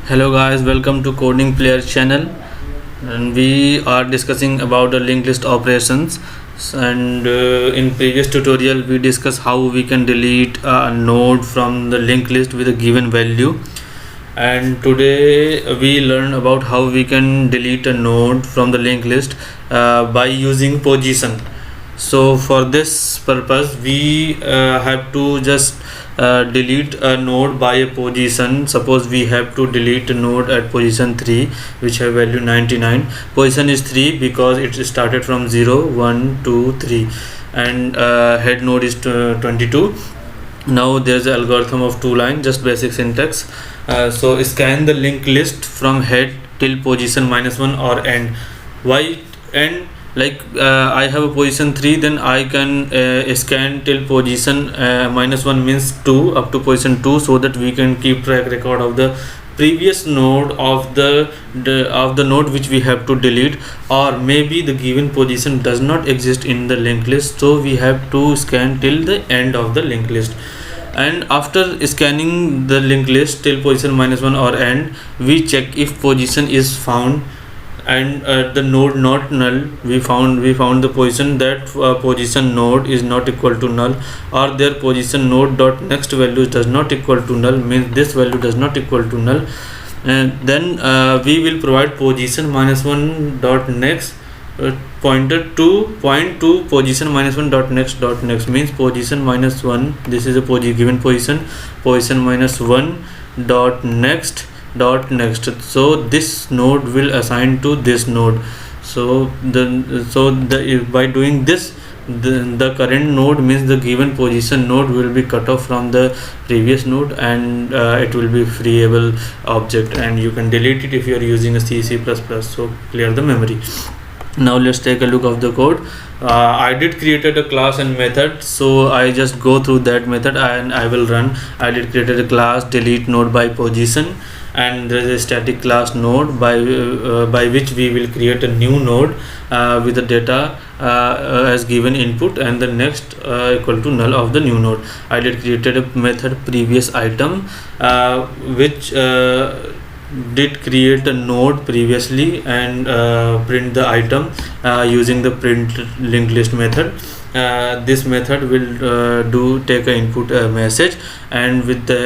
Hello guys, welcome to Coding Player channel, and we are discussing about the linked list operations. And in previous tutorial we discussed how we can delete a node from the linked list with a given value, and today we learn about how we can delete a node from the linked list by using position. So for this purpose we have to just delete a node by a position. Suppose we have to delete a node at position 3 which have value 99. Position is 3 because it started from 0 1 2 3, and head node is 22. Now there's an algorithm of 2 line, just basic syntax. So scan the linked list from head till position -1 or end. Why end? Like I have a position 3, then I can scan till position -1 means 2 up to position 2, so that we can keep track record of the previous node of the node which we have to delete, or maybe the given position does not exist in the linked list, so we have to scan till the end of the linked list. And after scanning the linked list till position -1 or end, we check if position is found, and the node not null. We found the position that position node is not equal to null, or their position node dot next value does not equal to null, means this value does not equal to null. And then we will provide position -1 dot next pointer to point to position -1 dot next means position -1. This is a given position -1 dot next. So this node will assign to this node. So by doing this, the current node means the given position node will be cut off from the previous node, and it will be freeable object, and you can delete it if you are using a C++. So clear the memory. Now let's take a look of the code. I did created a class and method, so I just go through that method and I will run. I did created a class delete node by position, and there is a static class node by which we will create a new node with the data as given input, and the next equal to null of the new node. I did created a method previous item which did create a node previously and print the item using the print linked list method. This method will take a input message, and with the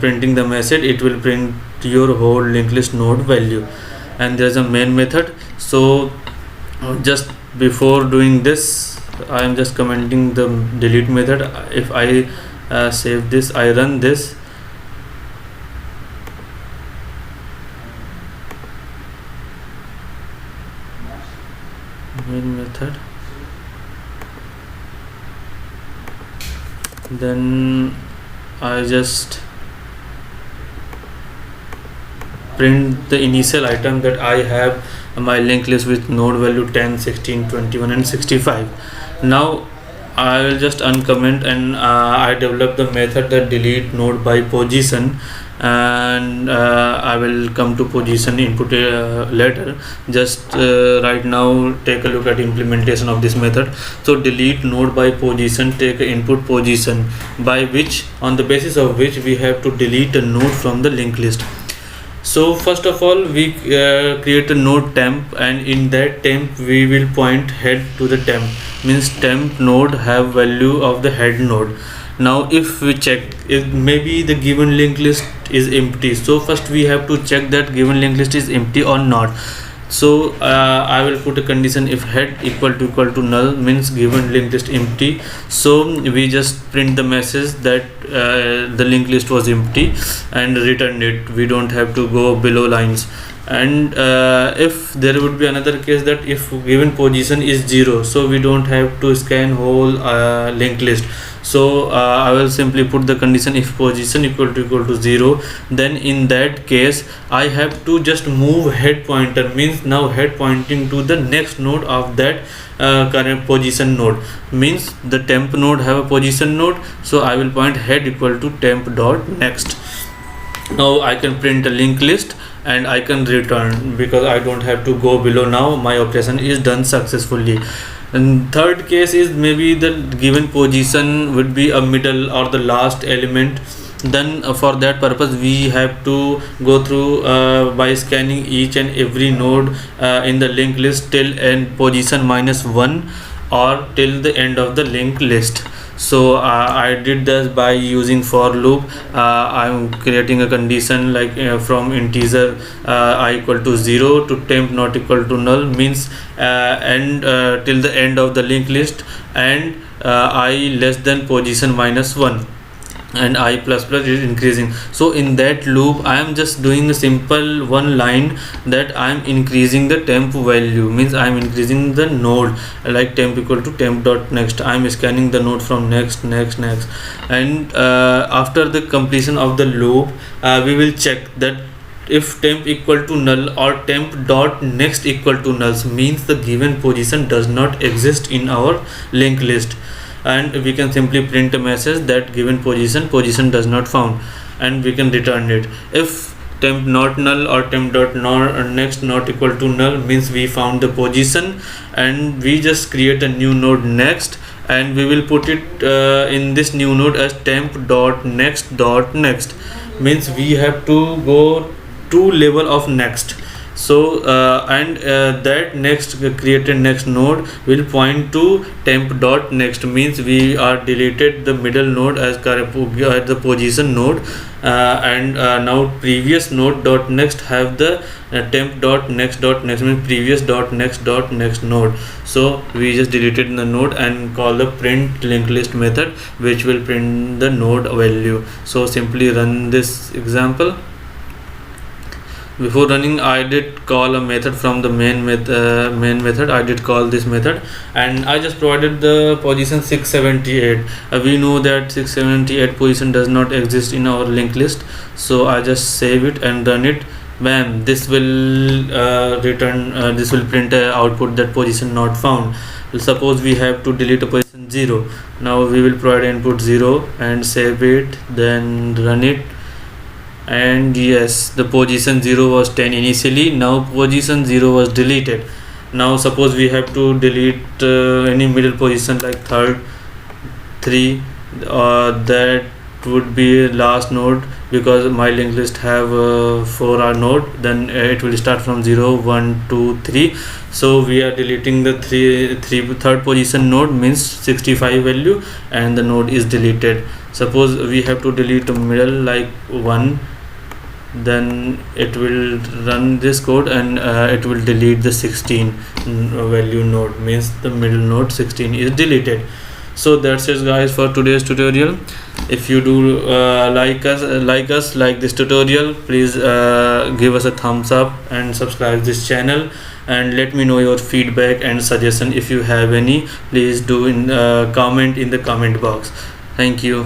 printing the message, it will print your whole linked list node value. And there's a main method. So just before doing this, I am just commenting the delete method. If I save this, I run this, main method, then I just print the initial item that I have my linked list with node value 10 16 21 and 65. Now I will just uncomment, and I develop the method that delete node by position, and I will come to position input later. Just right now take a look at implementation of this method. So delete node by position, take input position, by which on the basis of which we have to delete a node from the linked list. So first of all we create a node temp, and in that temp we will point head to the temp, means temp node have value of the head node. Now if we check if maybe the given linked list is empty, so first we have to check that given linked list is empty or not. So I will put a condition if head equal to null, means given linked list empty. So we just print the message that the linked list was empty and return it. We don't have to go below lines. And if there would be another case that if given position is 0, so we don't have to scan whole linked list. So I will simply put the condition if position equal to 0, then in that case I have to just move head pointer, means now head pointing to the next node of that current position node, means the temp node have a position node, so I will point head equal to temp dot next. Now I can print a linked list and I can return, because I don't have to go below. Now my operation is done successfully. And third case is maybe the given position would be a middle or the last element Then for that purpose we have to go through by scanning each and every node in the linked list till end position -1 or till the end of the linked list. So I did this by using for loop. I'm creating a condition like from integer I equal to 0 to temp not equal to null, means and till the end of the linked list, and I less than position -1, and I plus plus is increasing. So in that loop I am just doing a simple one line that I am increasing the temp value, means I am increasing the node, like temp equal to temp dot next. I am scanning the node from next, and after the completion of the loop we will check that if temp equal to null or temp dot next equal to null, means the given position does not exist in our linked list, and we can simply print a message that given position does not found, and we can return it. If temp not null or temp dot next not equal to null, means we found the position, and we just create a new node next, and we will put it in this new node as temp dot next, means we have to go to level of next. So and that next created next node will point to temp dot next, means we are deleted the middle node as the position node, and now previous node dot next have the temp dot next, means previous dot next node. So we just deleted the node and call the print linked list method, which will print the node value. So simply run this example. Before running, I did call a method from the main method. I did call this method, and I just provided the position 678. We know that 678 position does not exist in our linked list, so I just save it and run it. Bam! This will return. This will print a output that position not found. Suppose we have to delete a position 0. Now we will provide input 0 and save it, then run it. And yes, the position 0 was 10 initially, now position 0 was deleted. Now suppose we have to delete any middle position like third, 3, that would be last node, because my linked list have 4 node, then it will start from 0, 1, 2, 3. So we are deleting the third position node, means 65 value, and the node is deleted. Suppose we have to delete the middle like 1, then it will run this code, and it will delete the 16 value node, means the middle node 16 is deleted. So that's it guys for today's tutorial. If you do like this tutorial, please give us a thumbs up and subscribe this channel, and let me know your feedback and suggestion. If you have any, please do in comment in the comment box. Thank you.